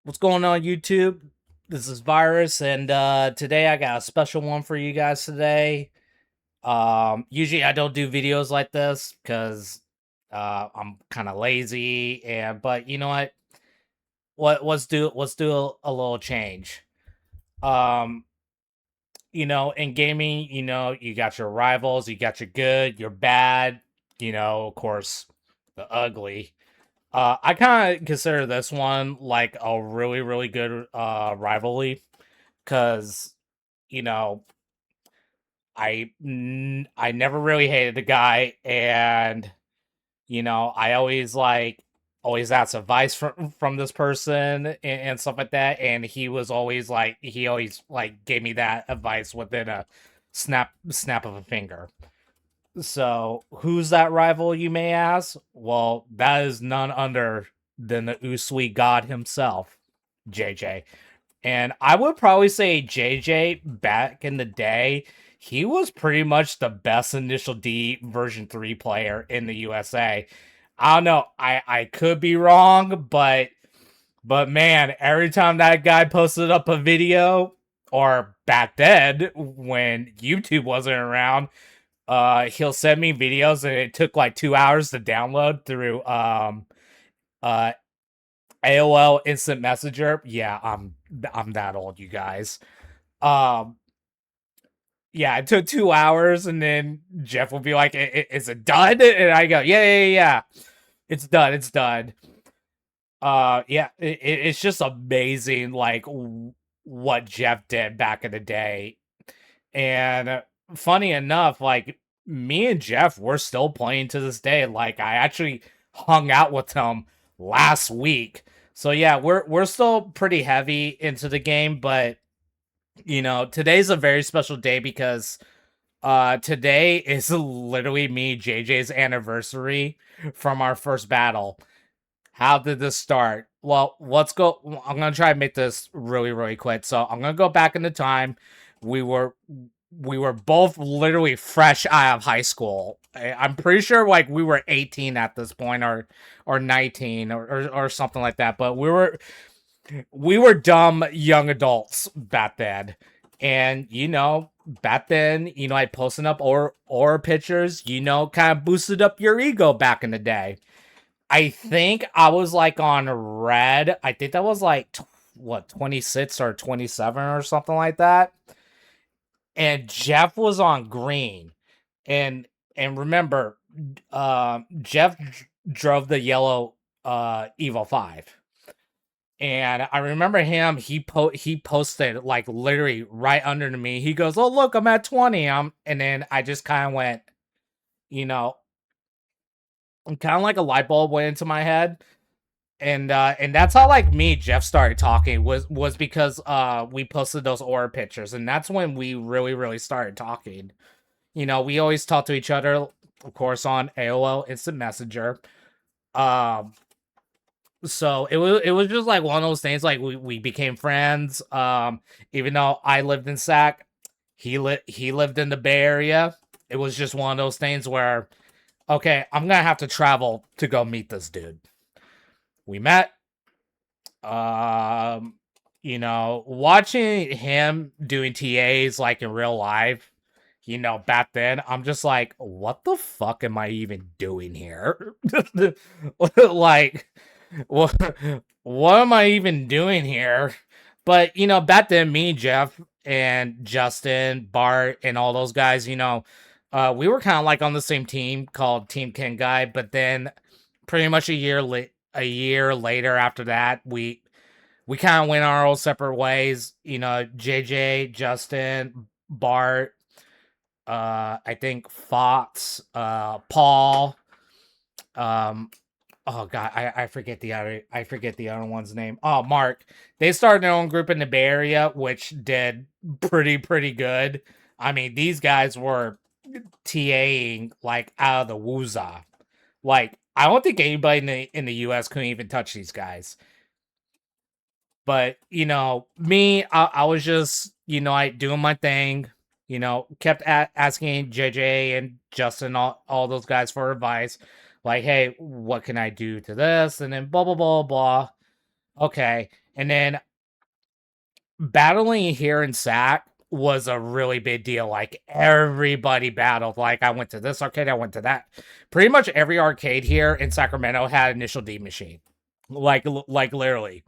What's going on, YouTube? This is Virus, and today I got a special one for you guys today. Usually I don't do videos like this because I'm kind of lazy, but you know what? Let's do a little change. Um, in gaming, you got your rivals, you got your good, your bad, of course, the ugly. I kind of consider this one like a really, really good rivalry because you know I never really hated the guy, and I always asked advice from this person and stuff like that, and he always like gave me that advice within a snap of a finger. So, who's that rival, you may ask? Well, that is none other than the Usui God himself, JJ. And I would probably say JJ back in the day, he was pretty much the best initial D version 3 player in the USA. I don't know, I could be wrong, but man, every time that guy posted up a video, or back then when YouTube wasn't around, he'll send me videos and it took like 2 hours to download through uh AOL Instant Messenger. Yeah, I'm that old, you guys. Um, yeah, it took 2 hours, and then Jeff will be like, "Is it done?" And I go, "Yeah, it's done, it's done." Yeah, it's just amazing, like what Jeff did back in the day, and funny enough, like me and Jeff, we're still playing to this day. Like I actually hung out with him last week. So yeah, we're still pretty heavy into the game, but today's a very special day because today is literally me JJ's anniversary from our first battle. How did this start? Well, let's go. I'm gonna try and make this really, really quick. So I'm gonna go back in the time. We were we were both literally fresh out of high school. I'm pretty sure like we were 18 at this point, or 19, or something like that. But we were dumb young adults back then, and back then, I posting up or pictures, kind of boosted up your ego back in the day. I think I was like on red. I think that was like what, 26 or 27 or something like that. And Jeff was on green. And remember, Jeff drove the yellow Evo5. And I remember him, he posted like literally right under to me. He goes, "Oh, look, I'm at 20." And then I just kind of went, you know, kind of like a light bulb went into my head. And that's how like me Jeff started talking was because we posted those aura pictures, and that's when we really, really started talking. We always talk to each other, of course, on AOL Instant Messenger. Um so it was just like one of those things, like we became friends. Even though I lived in Sac, he lived in the Bay Area. It was just one of those things where, okay, I'm gonna have to travel to go meet this dude. We met. Um, watching him doing TAs like in real life, back then, I'm just like, what the fuck am I even doing here? Like, what am I even doing here? But, back then, me, Jeff, and Justin, Bart, and all those guys, we were kind of like on the same team called Team Ken Guy, but then pretty much a year later after that, we kind of went our own separate ways. JJ, Justin, Bart, I think Fox, Paul, um, oh god, I forget the other one's name. Oh, Mark. They started their own group in the Bay Area, which did pretty good. I mean, these guys were TAing like out of the wooza. Like, I don't think anybody in the US couldn't even touch these guys. But me, I was just I doing my thing. Kept asking JJ and Justin, all those guys for advice. Like, hey, what can I do to this? And then blah blah blah blah. Okay. And then battling here in SAC was a really big deal. Like everybody battled. Like I went to this arcade, I went to that. Pretty much every arcade here in Sacramento had Initial D machine. Like literally.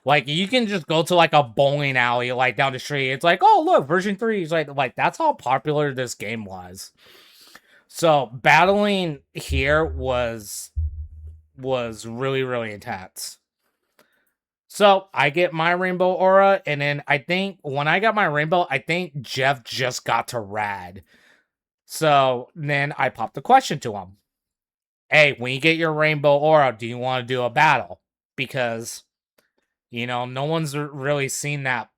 Like you can just go to like a bowling alley like down the street. It's like, oh look, version 3 is like that's how popular this game was. So battling here was really, really intense. So I get my rainbow aura, and then I think when I got my rainbow, I think Jeff just got to rad. So then I popped the question to him. Hey, when you get your rainbow aura, do you want to do a battle? Because, no one's really seen that.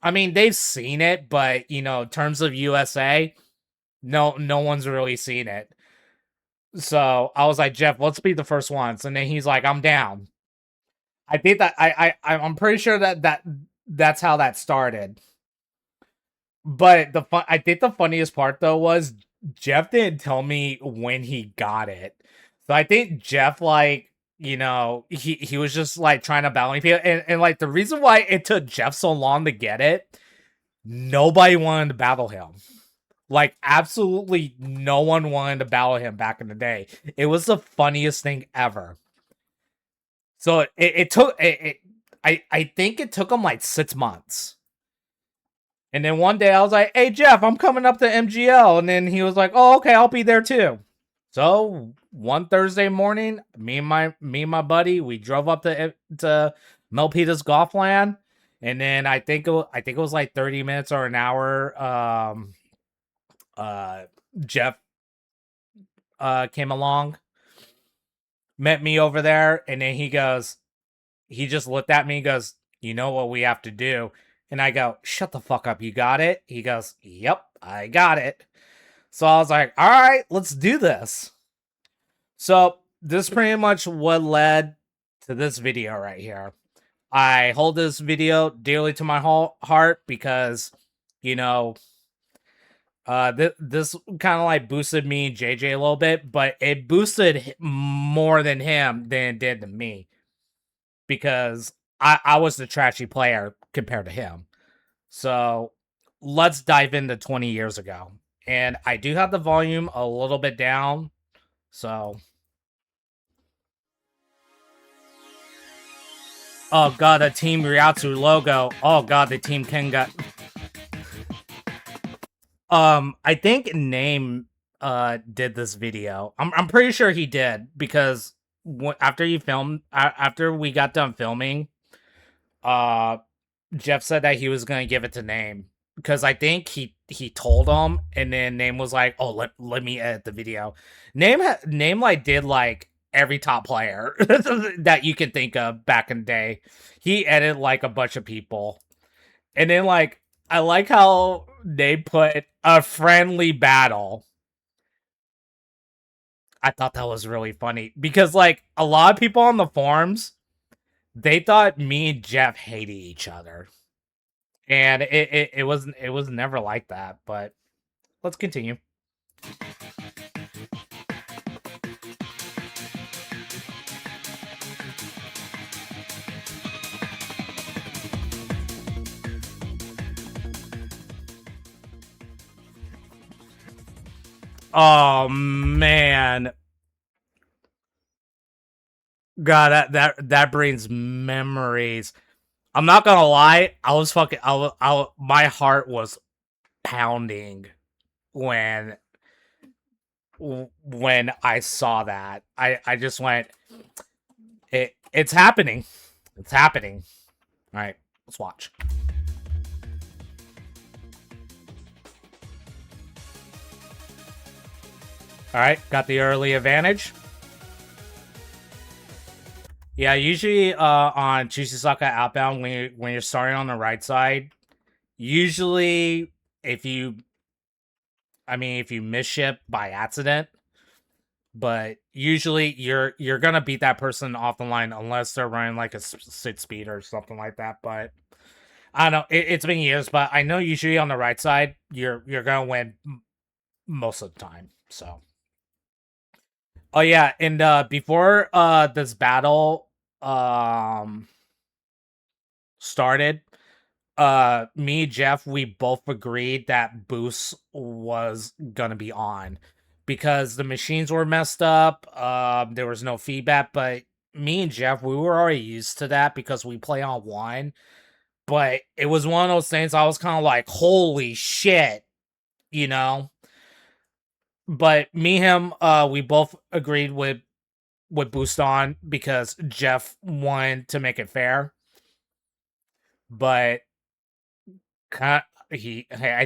I mean, they've seen it, but in terms of USA, no one's really seen it. So I was like, Jeff, let's be the first ones. And then he's like, I'm down. I think that I'm pretty sure that's how that started. But I think the funniest part though was Jeff didn't tell me when he got it. So I think Jeff he was just like trying to battle people, and like the reason why it took Jeff so long to get it, nobody wanted to battle him. Like absolutely no one wanted to battle him back in the day. It was the funniest thing ever. So it took I think it took him like 6 months. And then one day I was like, "Hey Jeff, I'm coming up to MGL," and then he was like, "Oh, okay, I'll be there too." So one Thursday morning, me and my buddy, we drove up to Milpitas Golf Land, and then I think it was like 30 minutes or an hour. Uh, Jeff came along, met me over there, and then he just looked at me and goes, "You know what we have to do?" And I go, "Shut the fuck up, you got it?" He goes, "Yep, I got it." So I was like, "All right, let's do this." So this pretty much what led to this video right here. I hold this video dearly to my heart because, you know, this kind of like boosted me and JJ a little bit, but it boosted more than him than it did to me because I was the trashy player compared to him. So let's dive into 20 years ago. And I do have the volume a little bit down. So, oh god, the Team Ryatsu logo. Oh god, the Team Kenga. I think Name did this video. I'm pretty sure he did because after we got done filming, uh Jeff said that he was gonna give it to Name because I think he told him, and then Name was like, "Oh, let me edit the video." Name like did like every top player that you can think of back in the day. He edited like a bunch of people, and then like I like how they put a friendly battle. I thought that was really funny because like a lot of people on the forums, they thought me and Jeff hated each other. And it was never like that, but let's continue. Oh man. God, that brings memories. I'm not gonna lie, I was fucking my heart was pounding when when I saw that. I just went, it's happening. It's happening. All right, let's watch. All right, got the early advantage. Yeah, usually on Tsuchisaka outbound when you're starting on the right side, usually if you if you miss ship by accident, but usually you're gonna beat that person off the line unless they're running like a 6 speed or something like that. But I don't know. It's been years, but I know usually on the right side you're gonna win most of the time. So. Oh yeah, and before this battle, um, started, me, Jeff, we both agreed that boost was gonna be on because the machines were messed up. There was no feedback, but me and Jeff, we were already used to that because we play on one. But it was one of those things I was kind of like, holy shit, you know? But me, him, we both agreed with boost on because Jeff wanted to make it fair. But I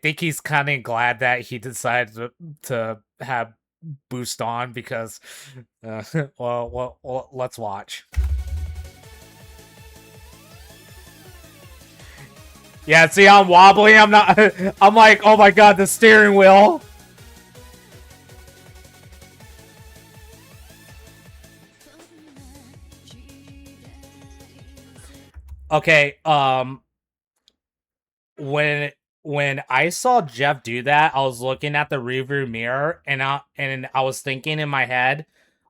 think he's kind of glad that he decided to have boost on because, well, let's watch. Yeah, see, I'm wobbling. I'm not. I'm like, oh my god, the steering wheel. Okay, when when I saw Jeff do that, I was looking at the rearview mirror and I was thinking in my head,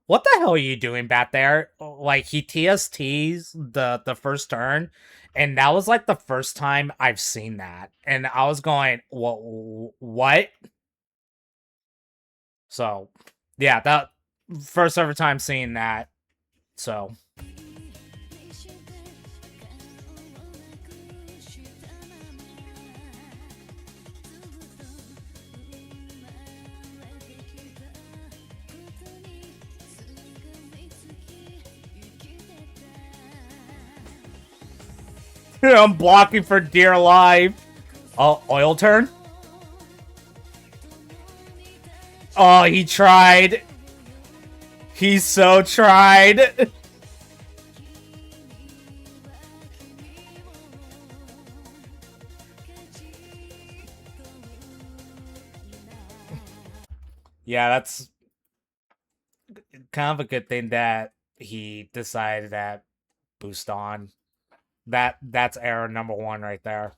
what the hell are you doing back there? Like he TSTs the first turn, and that was like the first time I've seen that. And I was going, what? So yeah, that first ever time seeing that. So I'm blocking for dear life. Oh, oil turn? Oh, he tried. He so tried. Yeah, that's kind of a good thing that he decided that boost on. That's error number one right there.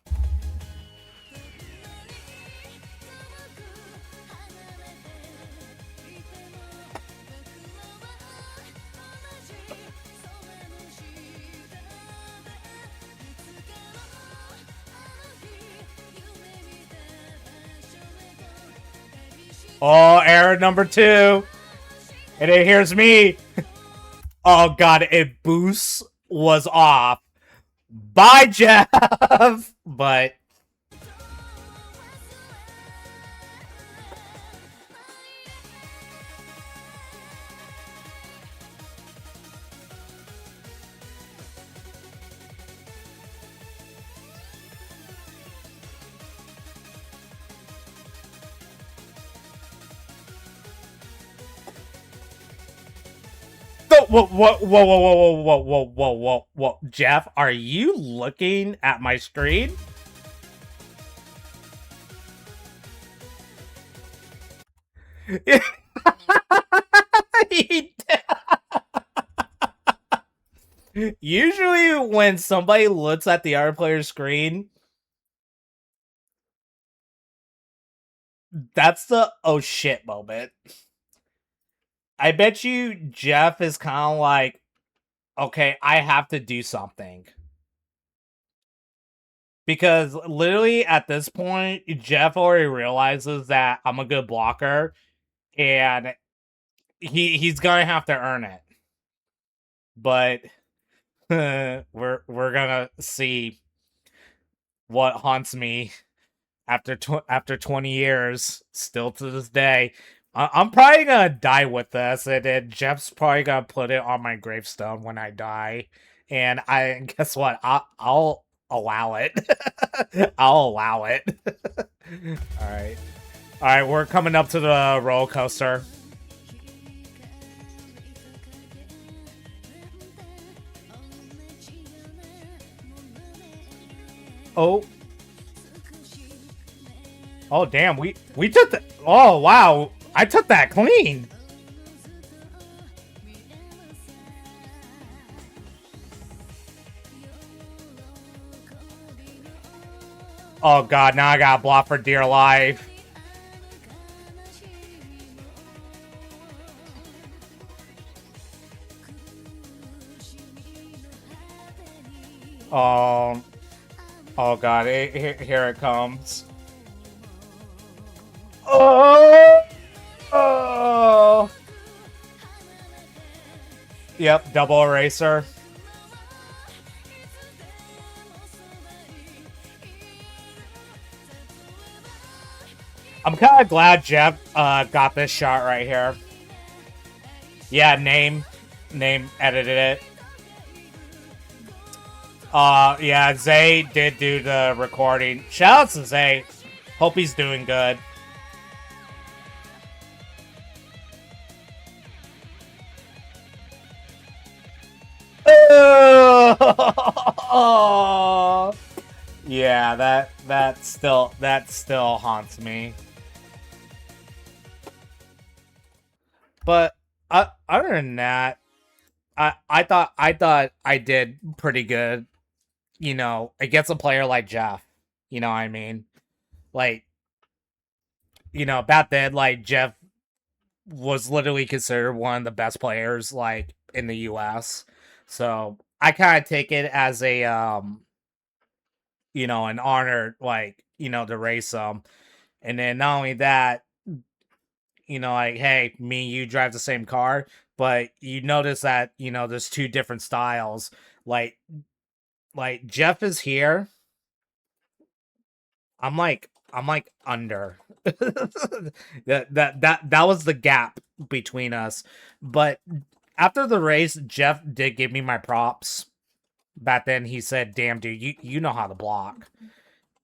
Oh, error number two. And it hears me. Oh god, it boost was off. Bye, Jeff. But whoa, Jeff, are you looking at my screen? Usually when somebody looks at the other player's screen, that's the oh shit moment. I bet you Jeff is kind of like, okay, I have to do something. Because literally at this point, Jeff already realizes that I'm a good blocker and he's gonna have to earn it. But we're gonna see what haunts me after 20 years, still to this day. I'm probably gonna die with this, and then Jeff's probably gonna put it on my gravestone when I die. And guess what? I'll allow it. I'll allow it. All right. We're coming up to the roller coaster. Oh. Oh damn, we took the oh wow, I took that clean. Oh god, now I gotta block for dear life. Oh god, here it comes. Oh! Oh! Yep, double eraser. I'm kind of glad Jeff got this shot right here. Yeah, name edited it. Yeah, Zay did do the recording. Shout out to Zay. Hope he's doing good. Oh, yeah, that still haunts me. But other than that, I thought I did pretty good. You know, against a player like Jeff. You know what I mean? Like, you know, back then, like Jeff was literally considered one of the best players like in the US. So I kind of take it as a you know, an honor, like, you know, to race him. And then not only that, you know, like, hey, me and you drive the same car, but you notice that, you know, there's two different styles. Like Jeff is here. I'm like under. That was the gap between us. But after the race, Jeff did give me my props. Back then he said, "Damn dude, you know how to block."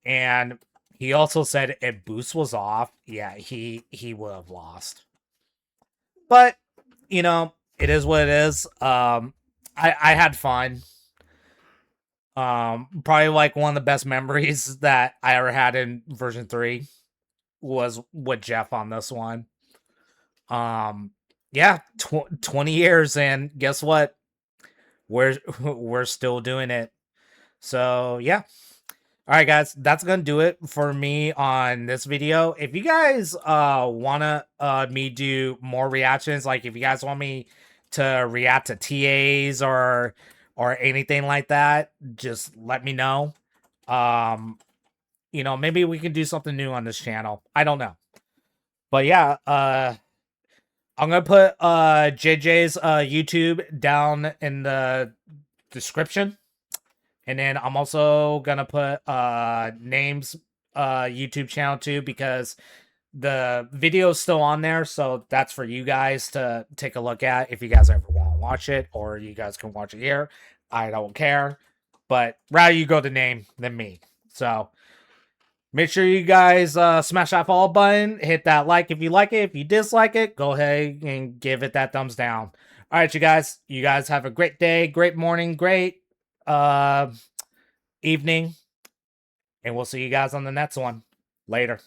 And he also said if boost was off, yeah, he would have lost. But, you know, it is what it is. I had fun. Probably like one of the best memories that I ever had in version 3 was with Jeff on this one. Um, yeah, 20 years, and guess what? We're still doing it. So yeah. All right, guys, that's gonna do it for me on this video. If you guys wanna me do more reactions, like if you guys want me to react to TAs or anything like that, just let me know. You know, maybe we can do something new on this channel. I don't know. But yeah, I'm gonna put JJ's YouTube down in the description. And then I'm also gonna put names YouTube channel too, because the video is still on there, so that's for you guys to take a look at if you guys ever want to watch it, or you guys can watch it here. I don't care, but rather you go to name than me. So make sure you guys smash that follow button, hit that like if you like it. If you dislike it, go ahead and give it that thumbs down. All right, you guys. You guys have a great day, great morning, great evening, and we'll see you guys on the next one. Later.